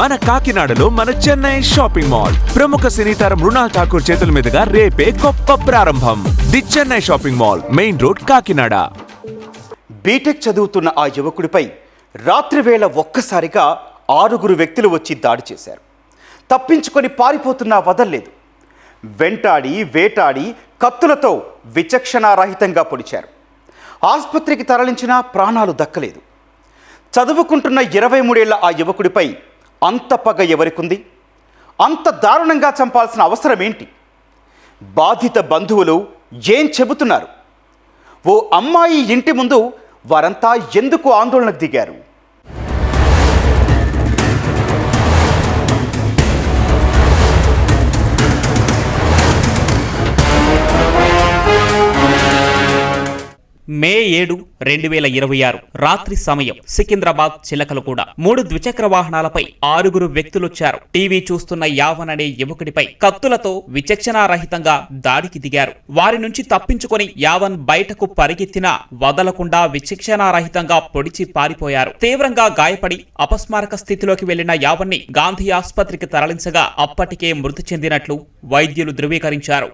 మన కాకినాడలో మన చెన్నై షాపింగ్ మాల్ ప్రముఖ సినీతార మృణాల్ ఠాకూర్ చేతుల మీదుగా రేపే గొప్ప ప్రారంభం. The Chennai shopping mall, main road, Kakinada. BTech చదువుతున్న ఆ యువకుడిపై రాత్రివేళ ఒక్కసారిగా 6 వ్యక్తులు వచ్చి దాడి చేశారు. తప్పించుకొని పారిపోతున్నా వదల్లేదు. వెంటాడి వేటాడి కత్తులతో విచక్షణారహితంగా పొడిచారు. ఆసుపత్రికి తరలించినా ప్రాణాలు దక్కలేదు. చదువుకుంటున్న 23 ఏళ్ల ఆ యువకుడిపై అంత పగ ఎవరికుంది? అంత దారుణంగా చంపాల్సిన అవసరం ఏంటి? బాధిత బంధువులు ఏం చెబుతున్నారు? ఓ అమ్మాయి ఇంటి ముందు వారంతా ఎందుకు ఆందోళనకు దిగారు? మే 7, 2026 రాత్రి సమయం సికింద్రాబాద్ చిలకలగూడ 3 ద్విచక్ర వాహనాలపై 6 వ్యక్తులొచ్చారు. టీవీ చూస్తున్న యావన్ అనే యువకుడిపై కత్తులతో విచక్షణారహితంగా దాడికి దిగారు. వారి నుంచి తప్పించుకొని యావన్ బయటకు పరిగెత్తినా వదలకుండా విచక్షణారహితంగా పొడిచి పారిపోయారు. తీవ్రంగా గాయపడి అపస్మారక స్థితిలోకి వెళ్లిన యావన్ని గాంధీ ఆసుపత్రికి తరలించగా అప్పటికే మృతి చెందినట్లు వైద్యులు ధృవీకరించారు.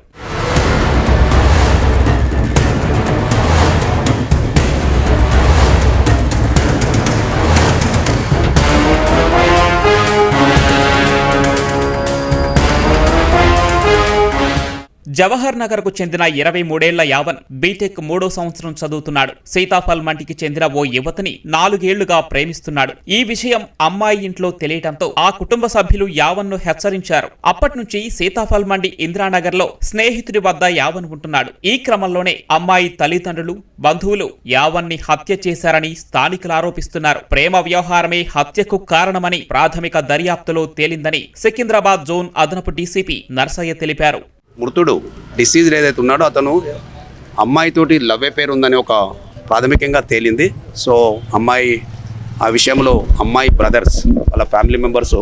జవహర్ నగర్ కు చెందిన 23 ఏళ్ల యావన్ బీటెక్ 3వ సంవత్సరం చదువుతున్నాడు. సీతాఫల్ మండికి చెందిన ఓ యువతిని 4 ఏళ్లుగా ప్రేమిస్తున్నాడు. ఈ విషయం అమ్మాయి ఇంట్లో తెలియటంతో ఆ కుటుంబ సభ్యులు యావన్ ను హెచ్చరించారు. అప్పటి నుంచి సీతాఫల్ మండి ఇందిరానగర్ లో స్నేహితుడి వద్ద యావన్ ఉంటున్నాడు. ఈ క్రమంలోనే అమ్మాయి తల్లిదండ్రులు, బంధువులు యావన్ ని హత్య చేశారని స్థానికులు ఆరోపిస్తున్నారు. ప్రేమ వ్యవహారమే హత్యకు కారణమని ప్రాథమిక దర్యాప్తులో తేలిందని సికింద్రాబాద్ జోన్ అదనపు డీసీపీ నర్సయ్య తెలిపారు. మృతుడు డిసీజ్ ఏదైతే ఉన్నాడో అతను అమ్మాయితోటి లవ్ అఫేర్ ఉందని ఒక ప్రాథమికంగా తేలింది. సో అమ్మాయి ఆ విషయంలో అమ్మాయి బ్రదర్స్ వాళ్ళ ఫ్యామిలీ మెంబర్స్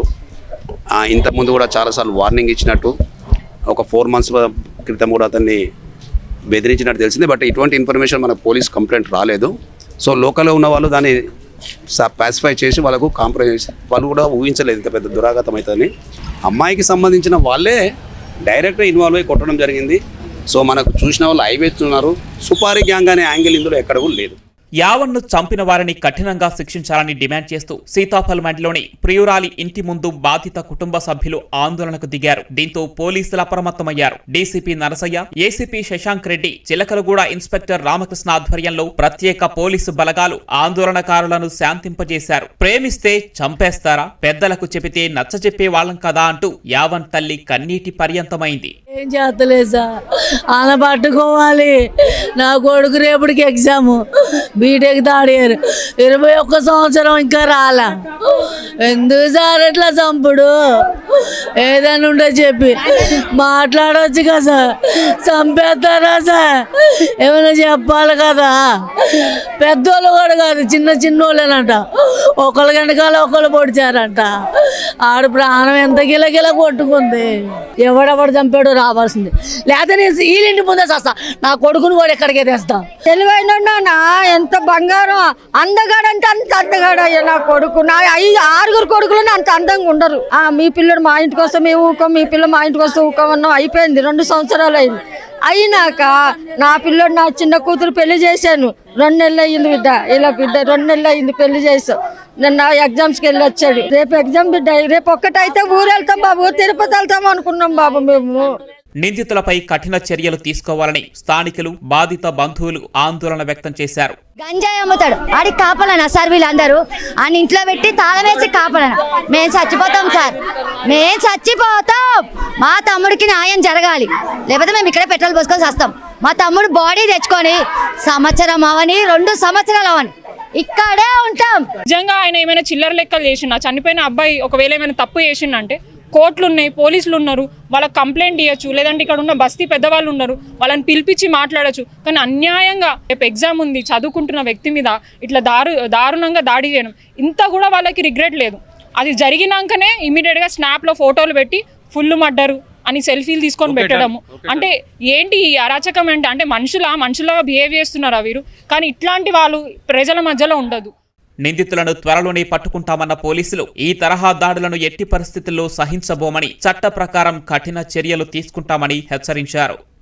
ఇంతకుముందు కూడా చాలాసార్లు వార్నింగ్ ఇచ్చినట్టు, ఒక 4 months క్రితం కూడా అతన్ని బెదిరించినట్టు తెలిసింది. బట్ ఇటువంటి ఇన్ఫర్మేషన్ మనకు పోలీస్ కంప్లైంట్ రాలేదు. సో లోకల్లో ఉన్న వాళ్ళు దాన్ని పాసిఫై చేసి వాళ్ళకు కాంప్రమైజ్, వాళ్ళు కూడా ఊహించలేదు ఇంత పెద్ద దురాఘాతం అవుతుందని. అమ్మాయికి సంబంధించిన వాళ్ళే డైరెక్ట్గా ఇన్వాల్వ్ అయ్యి కొట్టడం జరిగింది. సో మనకు చూసిన వాళ్ళు ఐవేస్తున్నారు. సుపారీ గ్యాంగ్ అనే యాంగిల్ ఇందులో ఎక్కడ కూడా లేదు. యావన్ను చంపిన వారిని కఠినంగా శిక్షించాలని డిమాండ్ చేస్తూ సీతాఫల్ మండిలోని ప్రియురాలి ఇంటి ముందు బాధిత కుటుంబ సభ్యులు ఆందోళనకు దిగారు. దీంతో పోలీసులు అప్రమత్తమయ్యారు. DCP Narasaiah, ACP Shashank Reddy, Chilakalaguda inspector Ramakrishna ఆధ్వర్యంలో ప్రత్యేక పోలీసు బలగాలు ఆందోళనకారులను శాంతింపజేశారు. ప్రేమిస్తే చంపేస్తారా, పెద్దలకు చెబితే నచ్చజెప్పే వాళ్ళం కదా అంటూ యావన్ తల్లి కన్నీటి పర్యంతమైంది. ఏం చేస్తలేదు సార్, ఆన పట్టుకోవాలి. నా కొడుకు రేపటికి ఎగ్జామ్, బీటెక్ తాడారు, 21 సంవత్సరం ఇంకా రాలా. ఎందుకు సార్ ఎట్లా చంపుడు? ఏదైనా ఉంటే చెప్పి మాట్లాడవచ్చు కదా సార్. చంపేస్తారా సార్? ఏమైనా చెప్పాలి కదా. పెద్దోళ్ళు కూడా కాదు, చిన్నోళ్ళేనంట. ఒకళ్ళ వెనకాల ఒకళ్ళు పొడిచారంట. ఆడు ప్రాణం ఎంత గిలగిల కొట్టుకుంది. ఎవడెవడు చంపాడు రావాల్సింది, లేకపోతే నేను వీళ్ళింటి ముందే చేస్తా. నా కొడుకుని కూడా ఎక్కడికే తెస్తా. తెలివైన ఎంత బంగారం, అందగాడంటే అంత అందగాడయ్యా నా కొడుకు. నా 6 కొడుకులు అంత అందంగా ఉండరు. మీ పిల్లడు మా ఇంటికి వస్తే మేము ఊకం, మీ పిల్లలు మా ఇంటికి వస్తే ఊకమన్నాం. అయిపోయింది, 2 సంవత్సరాలు అయింది. అయినాక నా పిల్లడు, నా చిన్న కూతురు పెళ్లి చేశాను. 2 నెలలు అయ్యింది బిడ్డ. ఇలా బిడ్డ 2 నెలలు అయింది పెళ్లి చేసాం. నిన్న ఎగ్జామ్స్కి వెళ్ళి వచ్చాడు. రేపు ఎగ్జామ్ బిడ్డ. రేపు ఒక్కటైతే ఊరు వెళ్తాం బాబు, తిరుపతి వెళ్తాం అనుకున్నాం బాబు మేము. నిందితులపై కఠిన చర్యలు తీసుకోవాలని స్థానికులు, బాధిత బంధువులు ఆందోళన వ్యక్తం చేశారు. గంజాయి అమ్ముతాడు, ఆడికి కాపాలనా సార్? వీళ్ళందరూ ఆయన ఇంట్లో పెట్టి తాళం వేసి కాపాలనా? మేము చచ్చిపోతాం సార్, మేము చచ్చిపోతాం. మా తమ్ముడికి న్యాయం జరగాలి, లేకపోతే మేము ఇక్కడే పెట్రోల్ పోసుకొని వస్తాం. మా తమ్ముడు బాడీ తెచ్చుకొని సంవత్సరం అవని 2 సంవత్సరాలు అవని ఇక్కడే ఉంటాం. నిజంగా ఆయన ఏమైనా చిల్లర లెక్కలు చేసిండా? చనిపోయిన అబ్బాయి ఒకవేళ ఏమైనా తప్పు చేసిండంటే కోర్టులు ఉన్నాయి, పోలీసులు ఉన్నారు, వాళ్ళకి కంప్లైంట్ ఇవ్వచ్చు. లేదంటే ఇక్కడ ఉన్న బస్తీ పెద్దవాళ్ళు ఉన్నారు, వాళ్ళని పిలిపించి మాట్లాడచ్చు. కానీ అన్యాయంగా రేపు ఎగ్జామ్ ఉంది, చదువుకుంటున్న వ్యక్తి మీద ఇట్లా దారుణంగా దాడి చేయడం, ఇంత కూడా వాళ్ళకి రిగ్రెట్ లేదు. అది జరిగినాకనే ఇమీడియట్గా స్నాప్లో ఫోటోలు పెట్టి ఫుల్ మర్డరు అని సెల్ఫీలు తీసుకొని పెట్టడము. అంటే ఏంటి ఈ అరాచకం? అంటే మనుషులా బిహేవ్ చేస్తున్నారా వీరు? కానీ ఇట్లాంటి వాళ్ళు ప్రజల మధ్యలో ఉండదు. నిందితులను త్వరలోనే పట్టుకుంటామన్న పోలీసులు ఈ తరహా దాడులను ఎట్టి పరిస్థితుల్లో సహించబోమని, చట్ట ప్రకారం కఠిన చర్యలు తీసుకుంటామని హెచ్చరించారు.